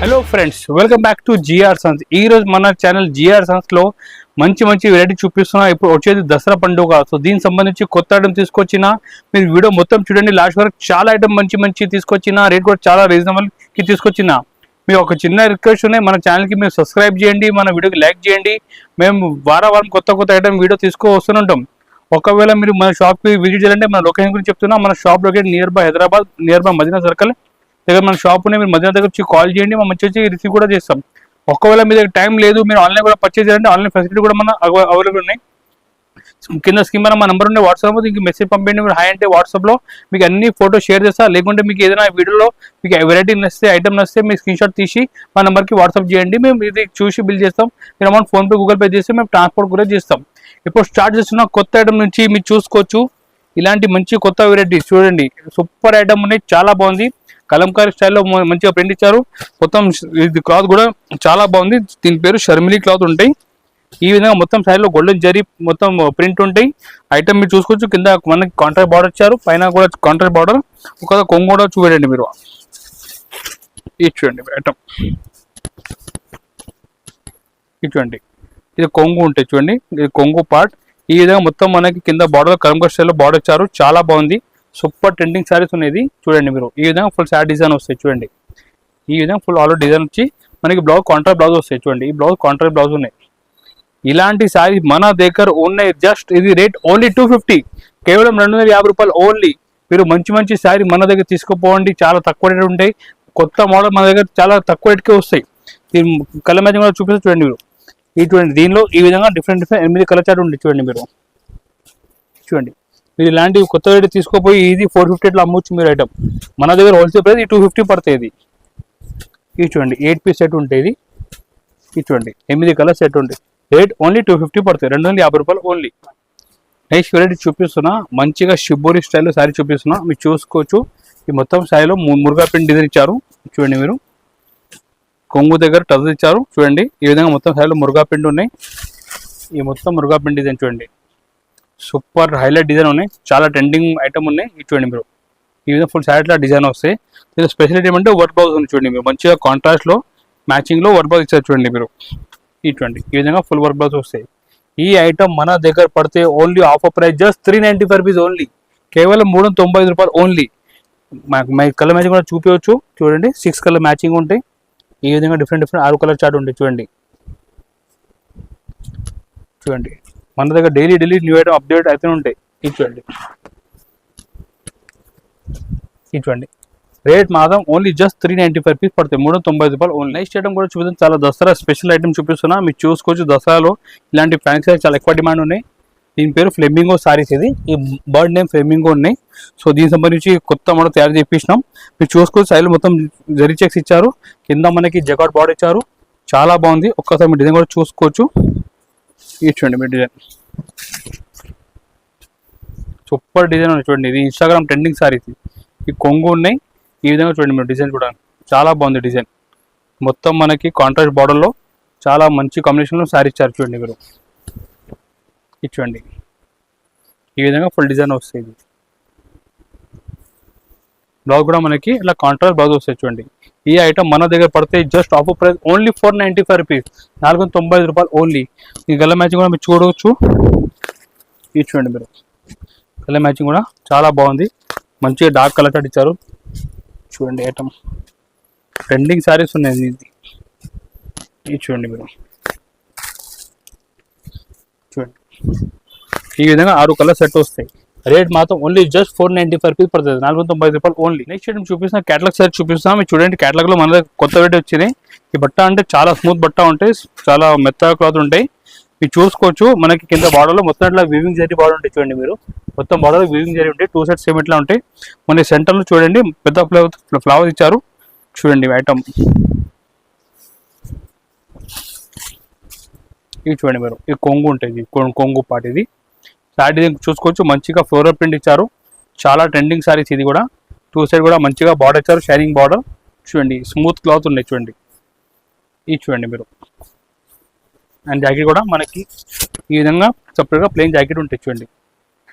Hello friends, welcome back to GR Sons. ఈ రోజు మన ఛానల్ జిఆర్ సన్స్ లో మంచి వెరైటీ చూపిస్తున్నా. ఇప్పుడు వచ్చేది దసరా పండుగ. సో దీనికి సంబంధించి కొత్త ఐటమ్ తీసుకొచ్చిన మీరు వీడియో మొత్తం చూడండి లాస్ట్ వరకు. చాలా ఐటమ్ మంచి తీసుకొచ్చిన, రేట్ కూడా చాలా రీజనబుల్ కి తీసుకొచ్చిన. మీరు ఒక చిన్న రిక్వెస్ట్ ఉన్నాయి, మన ఛానల్ కి మీరు సబ్స్క్రైబ్ చేయండి, మన వీడియోకి లైక్ చేయండి. మేము వారం కొత్త ఐటమ్ వీడియో తీసుకొస్తుంటాం. ఒకవేళ మీరు మన షాప్ కి విజిట్ చేయాలంటే మన లొకేషన్ గురించి చెప్తున్నా. మన shop location near by Hyderabad, near by Madina circle దగ్గర మన షాప్ ఉన్నాయి. మీరు మధ్యాహ్నం దగ్గర వచ్చి కాల్ చేయండి, మనం వచ్చి రిసీవ్ కూడా చేస్తాం. ఒకవేళ మీ దగ్గర టైం లేదు, మీరు ఆన్లైన్ కూడా పర్చేజ్ చేయాలంటే ఆన్లైన్ ఫెసిలిటీ కూడా మన అవైలబుల్ ఉన్నాయి. కింద స్కీమ్ మా నెంబర్ ఉండే వాట్సాప్ మీకు మెసేజ్ పంపించండి. మీరు హాయ్ అంటే వాట్సాప్లో మీకు అన్ని ఫోటో షేర్ చేస్తా. లేకుంటే మీకు ఏదైనా వీడియోలో మీకు వెరైటీ నచ్చితే, ఐటమ్ నచ్చితే మీరు స్క్రీన్ షాట్ తీసి మా నెంబర్కి వాట్సాప్ చేయండి. మేము ఇది చూసి బిల్ చేస్తాం. మీరు అమౌంట్ ఫోన్పే, గూగుల్ పే చేస్తే మేము ట్రాన్స్పోర్ట్ కూడా చేస్తాం. ఇప్పుడు స్టార్ట్ చేస్తున్న కొత్త ఐటమ్ నుంచి మీరు చూసుకోవచ్చు. ఇలాంటి మంచి కొత్త వెరైటీ చూడండి, సూపర్ ఐటమ్ ఉన్నాయి, చాలా బాగుంది. కలంకారీ స్టైల్లో మంచిగా ప్రింట్ ఇచ్చారు. మొత్తం ఇది క్లాత్ కూడా చాలా బాగుంది. దీని పేరు షర్మిలీ క్లాత్ ఉంటాయి. ఈ విధంగా మొత్తం సైడ్లో గోల్డెన్ జరీ మొత్తం ప్రింట్ ఉంటాయి. ఐటమ్ మీరు చూసుకోవచ్చు. కింద మనకి కాంట్రాస్ట్ బార్డర్ ఇచ్చారు, పైన కూడా కాంట్రాస్ట్ బార్డర్. ఒక కొంగు కూడా చూడండి మీరు, ఇది చూడండి ఐటమ్, ఇది చూడండి. ఇది కొంగు ఉంటాయి చూడండి, ఇది కొంగు పార్ట్. ఈ విధంగా మొత్తం మనకి కింద బార్డర్ కలంకారీ స్టైల్లో బార్డర్ ఇచ్చారు, చాలా బాగుంది. సూపర్ ట్రెండింగ్ శారీస్ ఉన్నాయి. చూడండి మీరు, ఈ విధంగా ఫుల్ శారీ డిజైన్ వస్తాయి చూడండి. ఈ విధంగా ఫుల్ ఆల్ డిజైన్ వచ్చి మనకి బ్లౌజ్ కాంట్రాస్ట్ బ్లౌజ్ వస్తాయి చూడండి. ఈ బ్లౌజ్ కాంట్రాస్ట్ బ్లౌజ్ ఉన్నాయి. ఇలాంటి శారీ మన దగ్గర ఉన్నాయి. జస్ట్ ఇది రేట్ ఓన్లీ 250, కేవలం 250 రూపాయలు ఓన్లీ. మీరు మంచి శారీ మన దగ్గర తీసుకుపోండి, చాలా తక్కువ రేట్ ఉంటాయి. కొత్త మోడల్ మన దగ్గర చాలా తక్కువ రేట్కే వస్తాయి. దీని కలర్ మ్యాచింగ్ కూడా చూపిస్తే చూడండి మీరు. ఇటువంటి దీనిలో ఈ విధంగా డిఫరెంట్ 8 కలర్ చార్ట్ ఉంది చూడండి మీరు. చూడండి, మీరు ఇలాంటి కొత్త రేట్ తీసుకోపోయి ఇది 450 అట్లా అమ్మొచ్చు మీరు ఐటమ్. మన దగ్గర హోల్సేల్ ప్రైస్ 250 పడుతుంది. ఇది చూడండి, 8 పీస్ సెట్ ఉంటుంది. ఇది చూడండి, 8 కలర్ సెట్ ఉంటుంది. రేట్ ఓన్లీ 250 పడుతుంది, 250 రూపాయలు ఓన్లీ. నెక్స్ట్ వెరైటీ చూపిస్తున్నా, మంచిగా షిబ్బోరి స్టైల్లో శారీ చూపిస్తున్నా. మీరు చూసుకోవచ్చు. ఈ మొత్తం శారీలో మురుగా ప్రింట్ డిజైన్ ఇచ్చారు చూడండి మీరు. కొంగు దగ్గర టజ్ ఇచ్చారు చూడండి. ఈ విధంగా మొత్తం శారీలో మురుగా ప్రింట్ ఉన్నాయి. ఈ మొత్తం మురుగా ప్రింట్ డిజైన్ చూడండి, సూపర్ హైలైట్ డిజైన్ ఉన్నాయి. చాలా ట్రెండింగ్ ఐటమ్ ఉన్నాయి. ఇది చూడండి మీరు, ఈ విధంగా ఫుల్ శారీలో డిజైన్ వస్తాయి. దీని స్పెషాలిటీ ఏమంటే వర్క్ బ్లౌజ్ ఉంది చూడండి మీరు. మంచిగా కాంట్రాస్ట్లో మ్యాచింగ్లో వర్క్ బ్లౌజ్ ఇచ్చారు చూడండి మీరు. ఇటువంటి ఈ విధంగా ఫుల్ వర్క్ బ్లౌజ్ వస్తాయి. ఈ ఐటమ్ మన దగ్గర పడితే only offer price just 395 rupees only, కేవలం 395 రూపాయలు ఓన్లీ. కలర్ మ్యాచింగ్ కూడా చూపించవచ్చు చూడండి. 6 కలర్ మ్యాచింగ్ ఉంటాయి. ఈ విధంగా డిఫరెంట్ 6 కలర్ చార్ట్ ఉంటాయి చూడండి. చూడండి, మన దగ్గర డైలీ న్యూ ఐటమ్ అప్డేట్ అయితే ఉంటాయి. ఇది చూడండి, రేట్ మాత్రం ఓన్లీ జస్ట్ 395 రూపీస్ పడుతుంది, 395 రూపాయలు ఓన్లీ. నెక్స్ట్ ఐటమ్ కూడా చూపిస్తాను, చాలా దసరా స్పెషల్ ఐటమ్ చూపిస్తున్నా. మీరు చూసుకోవచ్చు. దసరాలో ఇలాంటి ఫ్యాన్సీ సారీస్ చాలా ఎక్కువ డిమాండ్ ఉన్నాయి. దీని పేరు ఫ్లెమింగో సారీస్. ఇది ఈ బర్డ్ నేమ్ ఫ్లెమింగో ఉన్నాయి. సో దీనికి సంబంధించి కొత్త మోడల్ తయారు చేయించినాం. మీరు చూసుకోవచ్చు. సైడ్ మొత్తం జరీ చెక్స్ ఇచ్చారు, కింద మనకి జకాట్ బార్డర్ ఇచ్చారు, చాలా బాగుంది. ఒక్కసారి మీ డిజైన్ కూడా చూసుకోవచ్చు. ఇది చూడండి మీ డిజైన్, సూపర్ డిజైన్ ఉంది చూడండి. ఇది ఇన్స్టాగ్రామ్ ట్రెండింగ్ సారీస్. ఈ కొంగు ఉన్నాయి. ఈ విధంగా చూడండి మీరు, డిజైన్ కూడా చాలా బాగుంది. డిజైన్ మొత్తం మనకి కాంట్రాస్ట్ బార్డర్లో చాలా మంచి కాంబినేషన్లో శారీ ఇచ్చారు చూడండి మీరు. ఇది చూడండి, ఈ విధంగా ఫుల్ డిజైన్ వస్తుంది. బ్లౌజ్ కూడా మనకి ఇలా కాంట్రాస్ట్ బ్లౌజ్ వస్తాయి చూడండి. ఈ ఐటమ్ మన దగ్గర పడితే just offer price only 495 rupees, 495 రూపాయలు ఓన్లీ. ఈ కలర్ మ్యాచింగ్ కూడా మీరు చూడవచ్చు. ఇది చూడండి మీరు, కలర్ మ్యాచింగ్ కూడా చాలా బాగుంది. మంచిగా డార్క్ కలర్ చార్ట్ ఇచ్చారు చూడండి. ఐటమ్ ట్రెండింగ్ శారీస్ ఉన్నాయి. ఇది చూడండి మీరు, చూడండి. ఈ విధంగా 6 కలర్ సెట్ వస్తాయి. రేట్ మాత్రం ఓన్లీ జస్ట్ 495 రూపీస్ పడుతుంది, 495 రూపాయలు ఓన్లీ. నెక్స్ట్ ఐటమ్ చూపిస్తున్నా, క్యాటలాగ్ సారీ చూపిస్తాం. మీరు చూడండి, క్యాటలాగ్లో మన దగ్గర కొత్త వెరైటీ వచ్చింది. ఈ బట్ట అంటే చాలా స్మూత్ బట్ట ఉంటాయి, చాలా మెత్తగా క్లాత్ ఉంటాయి. మీరు చూసుకోవచ్చు. మనకి కింద బార్డర్లో మొత్తం ఇట్లా వీవింగ్ జరీ బార్డర్ ఉంటాయి చూడండి మీరు. మొత్తం బార్డర్ వీవింగ్ జరీ ఉంటాయి. 2 సెట్స్ సేమ్ ఇట్లా ఉంటాయి. మన సెంటర్లో చూడండి పెద్ద ఫ్లవర్స్ ఇచ్చారు చూడండి. ఐటమ్ ఇది చూడండి మీరు, ఇది కొంగు ఉంటుంది, కొంగు పార్ట్. ఇది శారీ చూసుకోవచ్చు. మంచిగా ఫ్లోరల్ ప్రింట్ ఇచ్చారు, చాలా ట్రెండింగ్ శారీస్. ఇది కూడా 2 సైడ్ కూడా మంచిగా బార్డర్ ఇచ్చారు, షైనింగ్ బార్డర్ చూడండి. స్మూత్ క్లాత్ ఉన్నాయి చూడండి. ఇది చూడండి మీరు. అండ్ జాకెట్ కూడా మనకి ఈ విధంగా సపరేట్గా ప్లెయిన్ జాకెట్ ఉంటుంది చూడండి.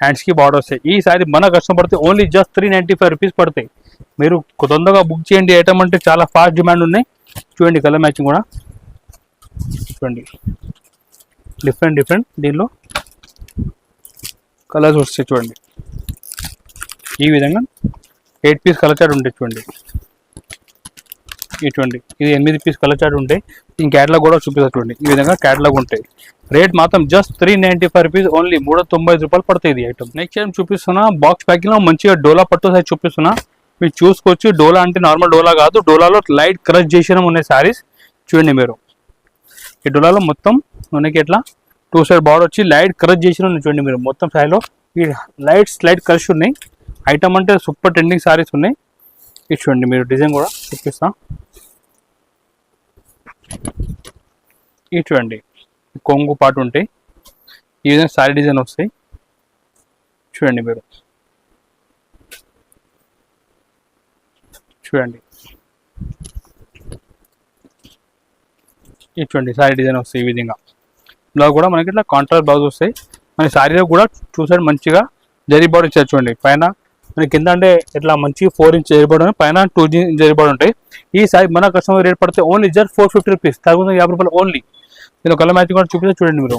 హ్యాండ్స్ కి బార్డర్ వస్తాయి. ఈ సారీ మన కష్టం పడితే ఓన్లీ జస్ట్ 395 రూపీస్ పడతాయి. మీరు తొందరగా బుక్ చేయండి. ఐటమ్ అంటే చాలా ఫాస్ట్ డిమాండ్ ఉన్నాయి. చూడండి కలర్ మ్యాచింగ్ కూడా చూడండి, డిఫరెంట్ దీనిలో కలర్స్ వస్తాయి చూడండి. ఈ విధంగా 8 పీస్ కలర్ చార్ట్ ఉంటాయి చూడండి. ఇటువంటి ఇది 8 పీస్ కలర్ చార్ట్ ఉంటాయి. ఈ క్యాటలాగ్ కూడా చూపిస్తారు చూడండి. ఈ విధంగా క్యాటలాగ్ ఉంటాయి. రేట్ మాత్రం జస్ట్ 395 రూపీస్ ఓన్లీ, 395 రూపాయలు పడుతుంది ఇది ఐటమ్. నెక్స్ట్ టైం చూపిస్తున్నా బాక్స్ ప్యాకింగ్ లో మంచిగా డోలా పట్టు సైజ్ చూపిస్తున్నా, మీరు చూసుకోవచ్చు. డోలా అంటే నార్మల్ డోలా కాదు, డోలాలో లైట్ క్రష్ చేసిన ఉన్నాయి శారీస్ చూడండి మీరు. ఈ డోలాలో మొత్తం మనకి ఎట్లా 2 సైడ్ బార్డర్ వచ్చి లైట్ క్రష్ చేసిన ఉన్నాయి చూడండి మీరు. మొత్తం శారీలో ఈ లైట్ క్రష్ ఉన్నాయి. ఐటమ్ అంటే సూపర్ ట్రెండింగ్ శారీస్ ఉన్నాయి. ఇది చూడండి మీరు, డిజైన్ కూడా చూపిస్తా. ఇది చూడండి కొంగు పాటు ఉంటాయి. ఈ విధంగా శారీ డిజైన్ వస్తాయి చూడండి మీరు. చూడండి ఇది చూడండి శారీ డిజైన్ వస్తాయి. ఈ విధంగా బ్లౌజ్ కూడా మనకి ఇట్లా కాంట్రాస్ట్ బ్లౌజ్ వస్తాయి. మన శారీలో కూడా చూసాడు మంచిగా జరీ బార్డర్ ఇచ్చారు చూడండి. పైన మన కింద అంటే ఇట్లా మంచి 4 ఇంచ్ జరీ బార్డర్, పైన 2 జరీ బార్డర్ ఉంటాయి. ఈ సారీ మన కస్టమర్ రేట్ పడితే ఓన్లీ జస్ట్ 450 రూపీస్, 350 రూపాయలు ఓన్లీ. నేను కలర్ మ్యాచింగ్ కూడా చూపిస్తే చూడండి మీరు.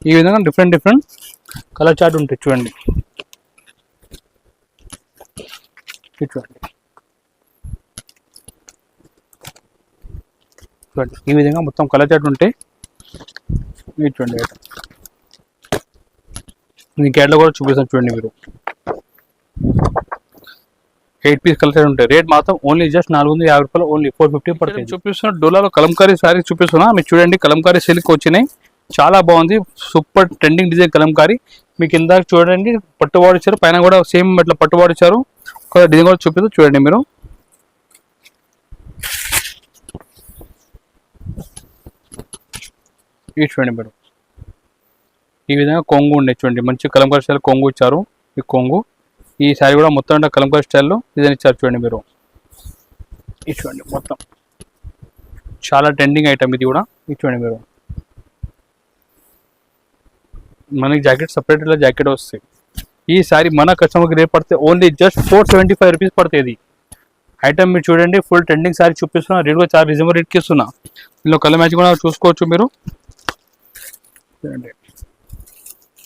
ఈ విధంగా డిఫరెంట్ కలర్ చార్ట్ ఉంటాయి చూడండి. చూడండి ఈ విధంగా మొత్తం కలర్ చార్ట్ ఉంటాయి. చూడండి ఈ క్యాట్లో కూడా చూపిస్తాను చూడండి మీరు. 8 పీస్ కలర్ చార్ట్ ఉంటాయి. రేట్ మాత్రం ఓన్లీ జస్ట్ 450 రూపాయలు ఓన్లీ, 450 పడుతుంది. చూపిస్తున్న డోలాలో కలంకారీ సారీ చూపిస్తున్నా మీరు చూడండి. కలంకారీ సిల్క్ వచ్చినాయి, చాలా బాగుంది. Super trending design Kalamkari. మీకు ఇందాక చూడండి పట్టుబాటు ఇచ్చారు, పైన కూడా సేమ్ ఇట్లా పట్టుబాటు ఇచ్చారు. ఒక డిజైన్ కూడా చూపిస్తూ చూడండి మీరు. ఇది చూడండి మీరు. ఈ విధంగా కొంగు ఉండే చూడండి, మంచి కలంకారీ స్టైల్ కొంగు ఇచ్చారు. ఈ కొంగు ఈ శారీ కూడా మొత్తం అంటే కలంకారీ స్టైల్లో డిజైన్ ఇచ్చారు చూడండి మీరు. ఇది చూడండి మొత్తం చాలా ట్రెండింగ్ ఐటమ్ ఇది కూడా. ఇది చూడండి మీరు. మనకి జాకెట్ సపరేట్ ఇలా జాకెట్ వస్తాయి. ఈ శారీ మన కస్టమర్కి రేట్ పడితే ఓన్లీ జస్ట్ 475 రూపీస్ పడుతుంది ఐటమ్. మీరు చూడండి ఫుల్ ట్రెండింగ్ శారీ చూపిస్తున్నా, రేట్ కూడా చాలా రీజనబుల్ రేట్కి ఇస్తున్నా. ఇందులో కలర్ మ్యాచింగ్ కూడా చూసుకోవచ్చు మీరు. చూడండి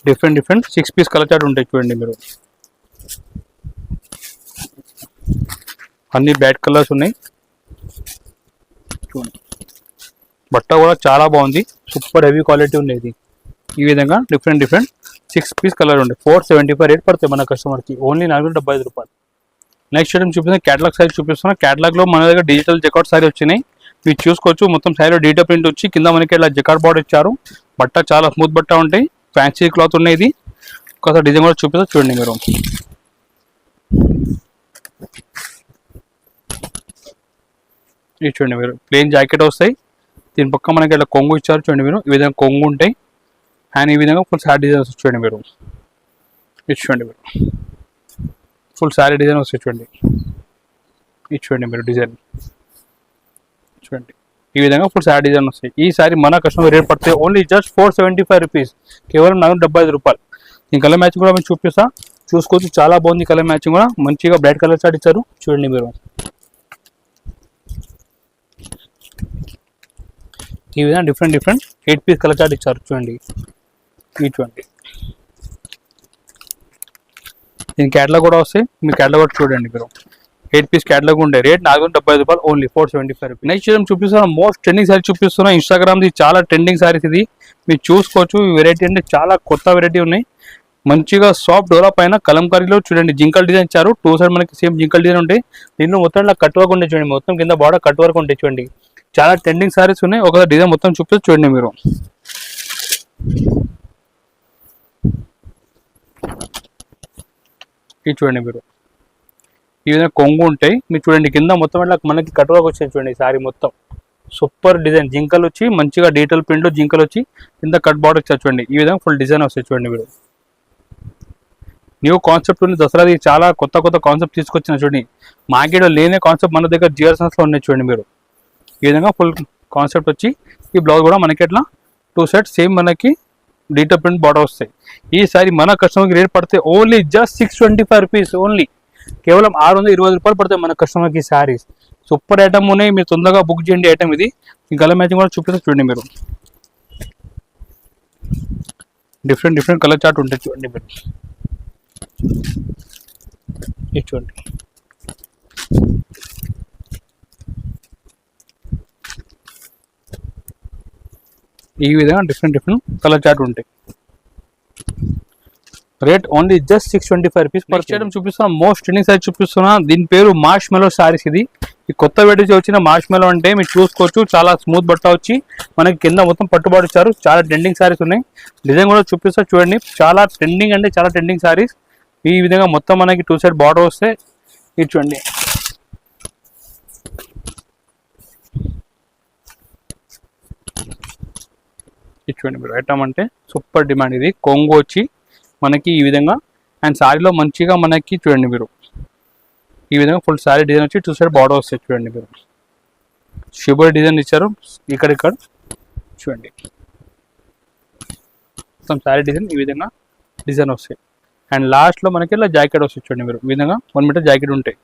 డిఫరెంట్ 6 పీస్ కలర్ చార్ట్ ఉంటాయి చూడండి మీరు. అన్ని బ్యాడ్ కలర్స్ ఉన్నాయి చూడండి. బట్ట కూడా చాలా బాగుంది, సూపర్ హెవీ క్వాలిటీ ఉండేది. ఈ విధంగా డిఫరెంట్ 6 పీస్ కలర్ ఉండే 475 రేట్ పడతాయి మన కస్టమర్కి ఓన్లీ 475 రూపాయలు. నెక్స్ట్ ఐటమ్ చూపిస్తున్నా క్యాటలాగ్ సారీ చూపిస్తున్నా. క్యాటలాగ్లో మన దగ్గర డిజిటల్ జకాట్ సారీ వచ్చినాయి, మీరు చూసుకోవచ్చు. మొత్తం సారీలో డీటెయిల్ ప్రింట్ వచ్చి కింద మనకి ఇలా జకాట్ బార్డర్ ఇచ్చారు. బట్ట చాలా స్మూత్ బట్ట ఉంటాయి, ఫ్యాన్సీ క్లాత్ ఉన్నాయి. ఇది ఒకసారి డిజైన్ కూడా చూపిస్తా చూడండి మీరు. ఇది చూడండి మీరు, ప్లెయిన్ జాకెట్ వస్తాయి. దీని పక్క మనకి ఇలా కొంగు ఇచ్చారు చూడండి మీరు. ఈ విధంగా కొంగు ఉంటాయి అండ్ ఈ విధంగా ఫుల్ శారీ డిజైన్ వస్తుంది చూడండి మీరు. ఇది చూడండి మీరు, ఫుల్ శారీ డిజైన్ వస్తుంది చూడండి. ఇది చూడండి మీరు డిజైన్ చూడండి. ఈ విధంగా ఫుల్ శారీ డిజైన్ వస్తాయి. ఈ శారీ మన కస్టమర్ రేట్ పడితే ఓన్లీ జస్ట్ 475 రూపీస్, కేవలం 475 రూపాయలు. ఈ కలర్ మ్యాచింగ్ కూడా మేము చూపిస్తా, చూసుకోవచ్చు. చాలా బాగుంది కలర్ మ్యాచింగ్ కూడా, మంచిగా బ్రైట్ కలర్ చార్ట్ ఇచ్చారు చూడండి మీరు. ఈ విధంగా డిఫరెంట్ 8 పీస్ కలర్ చార్ట్ ఇచ్చారు చూడండి. ఈ చూడండి దీని క్యాటలాగ్ కూడా వస్తాయి, మీ క్యాటలాగ్ కూడా చూడండి మీరు. 8 పీస్ క్యాటలాగ్ ఉండే రేట్ 475 రూపాయలు ఓన్లీ, 475 రూపీస్. నెక్స్ట్ చూపిస్తున్నా మోస్ట్ ట్రెండింగ్ సారీ చూపిస్తున్నా. ఇన్స్టాగ్రామ్ది చాలా ట్రెండింగ్ సారీస్ ఇది, మీరు చూసుకోవచ్చు. వెరైటీ అంటే చాలా కొత్త వెరైటీ ఉన్నాయి. మంచిగా సాఫ్ట్ డోలా పైన కలంకారీలో చూడండి జింకల్ డిజైన్ ఇచ్చారు. 2 సైడ్ మనకి సేమ్ జింకల్ డిజైన్ ఉంటాయి. దీనిలో మొత్తం ఇలా కట్ వర్క్ ఉంటాయి చూడండి, మొత్తం కింద బార్డర్ కట్ వర్క్ ఉంటాయి చూడండి. చాలా ట్రెండింగ్ సారీస్ ఉన్నాయి. ఒక డిజైన్ మొత్తం చూపిస్తే చూడండి మీరు. ఇది చూడండి మీరు, ఈ విధంగా కొంగు ఉంటాయి. మీరు చూడండి కింద మొత్తం ఇట్లా మనకి కట్ వర్క్ వచ్చాయి చూడండి. సారీ మొత్తం సూపర్ డిజైన్, జింకలు వచ్చి మంచిగా డీటెయిల్ ప్రింట్ జింకలు వచ్చి కింద కట్ బార్డర్ వచ్చారు చూడండి. ఈ విధంగా ఫుల్ డిజైన్ వస్తాయి చూడండి మీరు. న్యూ కాన్సెప్ట్ ఉంది, దసరాది చాలా కొత్త కాన్సెప్ట్ తీసుకొచ్చిన చూడండి. మార్కెట్లో లేనే కాన్సెప్ట్ మన దగ్గర జిఆర్సన్స్లో ఉన్నాయి చూడండి మీరు. ఈ విధంగా ఫుల్ కాన్సెప్ట్ వచ్చి ఈ బ్లౌజ్ కూడా మనకి ఎట్లా 2 సెట్ సేమ్ మనకి డీటెయిల్ ప్రింట్ బార్డర్ వస్తాయి. ఈ సారీ మన కస్టమర్కి రేట్ పడితే ఓన్లీ జస్ట్ 625 రూపీస్ ఓన్లీ, కేవలం 620 రూపాయలు పడతాయి మన కస్టమర్కి శారీస్. సూపర్ ఐటమ్ ఉన్నాయి, మీరు తొందరగా బుక్ చేయండి ఐటమ్ ఇది. ఈ కలర్ మ్యాచింగ్ కూడా చూపిస్తే చూడండి మీరు, డిఫరెంట్ కలర్ చార్ట్ ఉంటాయి చూడండి మీరు. ఇది చూడండి, ఈ విధంగా డిఫరెంట్ కలర్ చార్ట్ ఉంటాయి. Rate only just 625 rupees per చేయడం చూపిస్తున్నా. మోస్ట్ ట్రెండింగ్ సారీ చూపిస్తున్నా, దీని పేరు మార్ష్ మెలో సారీస్. ఇది ఈ కొత్త వెరైటీ వచ్చిన మార్ష్ మెలో అంటే మీరు చూసుకోవచ్చు, చాలా స్మూత్ బట్ట వచ్చి మనకి కింద మొత్తం పట్టుబాటు ఇచ్చారు. చాలా ట్రెండింగ్ సారీస్ ఉన్నాయి, డిజైన్ కూడా చూపిస్తా చూడండి. చాలా ట్రెండింగ్ అంటే చాలా ట్రెండింగ్ సారీస్. ఈ విధంగా మొత్తం మనకి 2 సైడ్ బార్డర్ వస్తే ఇది చూడండి. ఇది చూడండి మీరు, ఐటమ్ అంటే సూపర్ డిమాండ్. ఇది కొంగు వచ్చి మనకి ఈ విధంగా, అండ్ శారీలో మంచిగా మనకి చూడండి మీరు, ఈ విధంగా ఫుల్ శారీ డిజైన్ వచ్చి 2 సైడ్ బార్డర్ వస్తాయి చూడండి మీరు. షిబర్ డిజైన్ ఇచ్చారు ఇక్కడ చూడండి, మొత్తం శారీ డిజైన్ ఈ విధంగా డిజైన్ వస్తాయి. అండ్ లాస్ట్లో మనకి ఇలా జాకెట్ వస్తుంది చూడండి మీరు, ఈ విధంగా 1 మీటర్ జాకెట్ ఉంటాయి.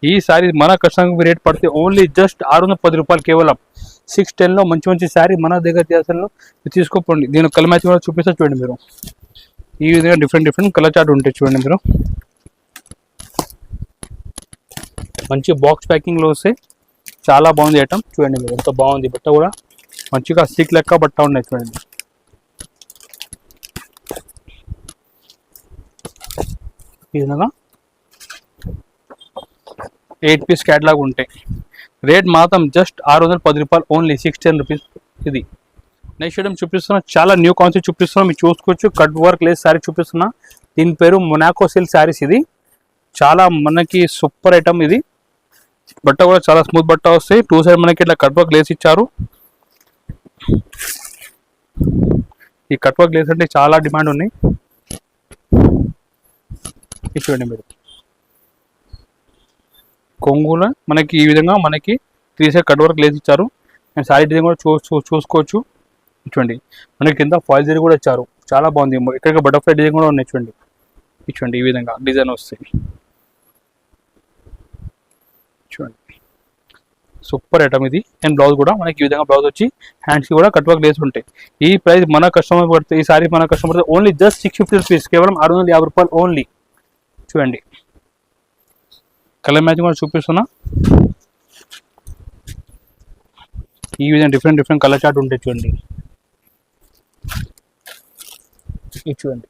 ఈ శారీ మన కస్టమర్కి రేట్ పడితే ఓన్లీ జస్ట్ 610 రూపాయలు, కేవలం 610లో మంచి శారీ మన దగ్గర దేశంలో తీసుకోపోండి. దీని కలర్ మ్యాచింగ్ కూడా చూపిస్తా చూడండి మీరు. ఈ విధంగా డిఫరెంట్ కలర్ చార్ట్ ఉంటాయి చూడండి మీరు. మంచి బాక్స్ ప్యాకింగ్లో వస్తాయి, చాలా బాగుంది ఐటమ్ చూడండి మీరు. ఎంత బాగుంది బట్ట కూడా, మంచిగా స్టిక్ లెక్క బట్ట ఉన్నాయి చూడండి. ఈ విధంగా 8 పీస్ క్యాట్లాగ్ ఉంటాయి. రేట్ మాత్రం జస్ట్ 610 రూపాయలు, ఓన్లీ 610 రూపీస్. ఇది నెక్స్ట్ ఐటమ్ చూపిస్తున్నా, చాలా న్యూ కాన్సెప్ట్ చూపిస్తున్నా, మీరు చూసుకోవచ్చు. కట్ వర్క్ లేస్ శారీ చూపిస్తున్నా, దీని పేరు మొనాకో సిల్క్ శారీస్. ఇది చాలా మనకి సూపర్ ఐటమ్. ఇది బట్ట కూడా చాలా స్మూత్ బట్ట వస్తాయి. 2 సైడ్ మనకి ఇట్లా కట్ వర్క్ లేస్ ఇచ్చారు. ఈ కట్ వర్క్ లేస్ అంటే చాలా డిమాండ్ ఉన్నాయి. చూడండి మీరు, కొంగులో మనకి ఈ విధంగా మనకి 3 సైడ్ కట్ వర్క్ లేస్ ఇచ్చారు. అండ్ శారీ డిజైన్ కూడా చూసుకోవచ్చు చూడండి. మనకి కింద ఫాయిల్ జరీ కూడా ఇచ్చారు, చాలా బాగుంది. ఇక్కడ బటర్ఫ్లై డిజైన్ కూడా ఉన్నాయి చూడండి. చూడండి ఈ విధంగా డిజైన్ వస్తాయి చూడండి, సూపర్ ఐటమ్ ఇది. అండ్ బ్లౌజ్ కూడా మనకి ఈ విధంగా బ్లౌజ్ వచ్చి హ్యాండ్స్కి కూడా కట్ వర్క్ లేస్ ఉంటాయి. ఈ ప్రైస్ మన కస్టమర్ పడితే, ఈ సారీ మన కస్టమర్ పడితే ఓన్లీ జస్ట్ 650 రూపీస్, కేవలం 650 రూపాయలు ఓన్లీ. చూడండి కలర్ మ్యాచింగ్ కూడా చూపిస్తున్నా, ఈ విధంగా డిఫరెంట్ కలర్ చార్ట్ ఉంటాయి చూడండి. ఇది చూడండి,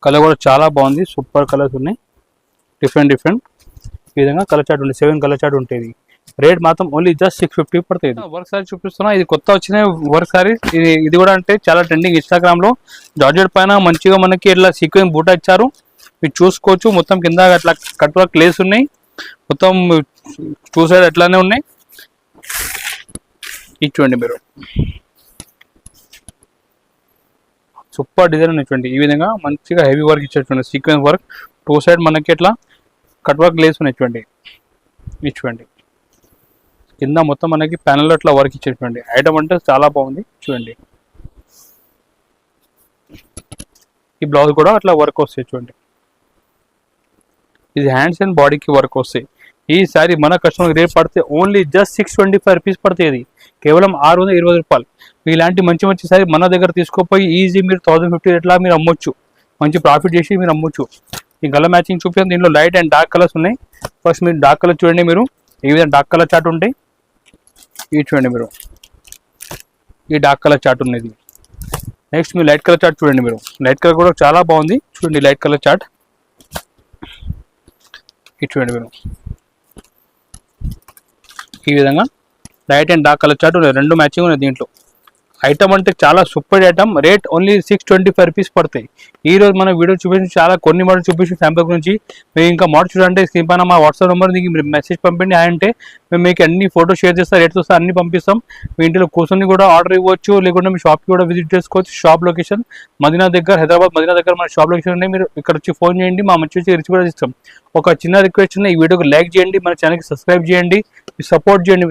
కలర్ కూడా చాలా బాగుంది, సూపర్ కలర్స్ ఉన్నాయి. డిఫరెంట్ ఈ విధంగా కలర్ చార్ట్ ఉంటుంది, 7 కలర్ చార్ట్ ఉంటుంది. రేట్ మాత్రం ఓన్లీ జస్ట్ 650 పడుతుంది. వర్క్ సారీ చూపిస్తున్నా, ఇది కొత్త వచ్చిన వర్క్ సారీ. ఇది కూడా అంటే చాలా ట్రెండింగ్. ఇన్స్టాగ్రామ్ లో జార్జెట్ పైన మంచిగా మనకి ఇట్లా సీక్వెన్స్ బూటా ఇచ్చారు, మీరు చూసుకోవచ్చు. మొత్తం కింద అట్లా కట్ వర్క్ లేస్ ఉన్నాయి, మొత్తం 2 సైడ్ అట్లానే ఉన్నాయి. ఇది చూడండి మీరు, సూపర్ డిజైన్ ఉన్నటువంటి ఈ విధంగా మంచిగా హెవీ వర్క్ ఇచ్చేటువంటి సీక్వెన్స్ వర్క్. 2 సైడ్ మనకి ఇట్లా కట్ వర్క్ లేస్ ఉన్నాయి చూడండి. ఇది చూడండి, కింద మొత్తం మనకి ప్యానెల్లో అట్లా వర్క్ ఇచ్చేటువంటి ఐటమ్ అంటే చాలా బాగుంది చూడండి. ఈ బ్లౌజ్ కూడా అట్లా వర్క్ వస్తాయి చూడండి. ఇది హ్యాండ్స్ అండ్ బాడీకి వర్క్ వస్తాయి. ఈ సారీ మన కస్టమర్ రేట్ పడితే ఓన్లీ జస్ట్ 625 రూపీస్ పడుతుంది. ఇది కేవలం 620 రూపాయలు. ఇలాంటి మంచి సారీ మన దగ్గర తీసుకోపోయి ఈజీ మీరు 1050 ఎట్లా మీరు అమ్మొచ్చు, మంచి ప్రాఫిట్ చేసి మీరు అమ్మొచ్చు. ఈ కలర్ మ్యాచింగ్ చూపించాను, దీంట్లో లైట్ అండ్ డార్క్ కలర్స్ ఉన్నాయి. ఫస్ట్ మీరు డార్క్ కలర్ చూడండి మీరు, ఈ విధంగా డార్క్ కలర్ చార్ట్ ఉంటాయి. ఇది చూడండి మీరు, ఈ డార్క్ కలర్ చార్ట్ ఉన్నది. నెక్స్ట్ మీరు లైట్ కలర్ చార్ట్ చూడండి మీరు, లైట్ కలర్ కూడా చాలా బాగుంది చూడండి. లైట్ కలర్ చార్ట్ ఇది చూడండి మీరు, ఈ విధంగా light and dark colour chart ఉన్నాయి, 2 మ్యాచింగ్ ఉన్నాయి దీంట్లో. ఐటమ్ అంటే చాలా super item. Rate only 625 rupees పడతాయి. ఈ రోజు మన వీడియో చూపించి చాలా కొన్ని మోడల్ చూపించి శాంపుల్ గురించి. మీరు ఇంకా మోడల్ చూడంటే స్క్రీన్ పైన మా వాట్సాప్ నెంబర్ దీనికి మీరు మెసేజ్ పంపండి. అంటే మేము మీకు అన్ని ఫోటో షేర్ చేస్తాం, రేట్స్ వస్తే అన్ని పంపిస్తాం. మీ ఇంట్లో కూర్చొని కూడా ఆర్డర్ ఇవ్వచ్చు, లేకుంటే మీ షాప్కి కూడా విజిట్ చేసుకోవచ్చు. షాప్ లొకేషన్ మదీనా దగ్గర, హైదరాబాద్ మదీనా దగ్గర మన షాప్ లొకేషన్ ఉన్నాయి. మీరు ఇక్కడ వచ్చి ఫోన్ చేయండి, మా మంచి వచ్చి రిచ్ కూడా ఇస్తాం. ఒక చిన్న రిక్వెస్ట్, ఈ వీడియోకి లైక్ చేయండి, మన ఛానల్కి సబ్స్క్రైబ్ చేయండి, సపోర్ట్ చేయండి.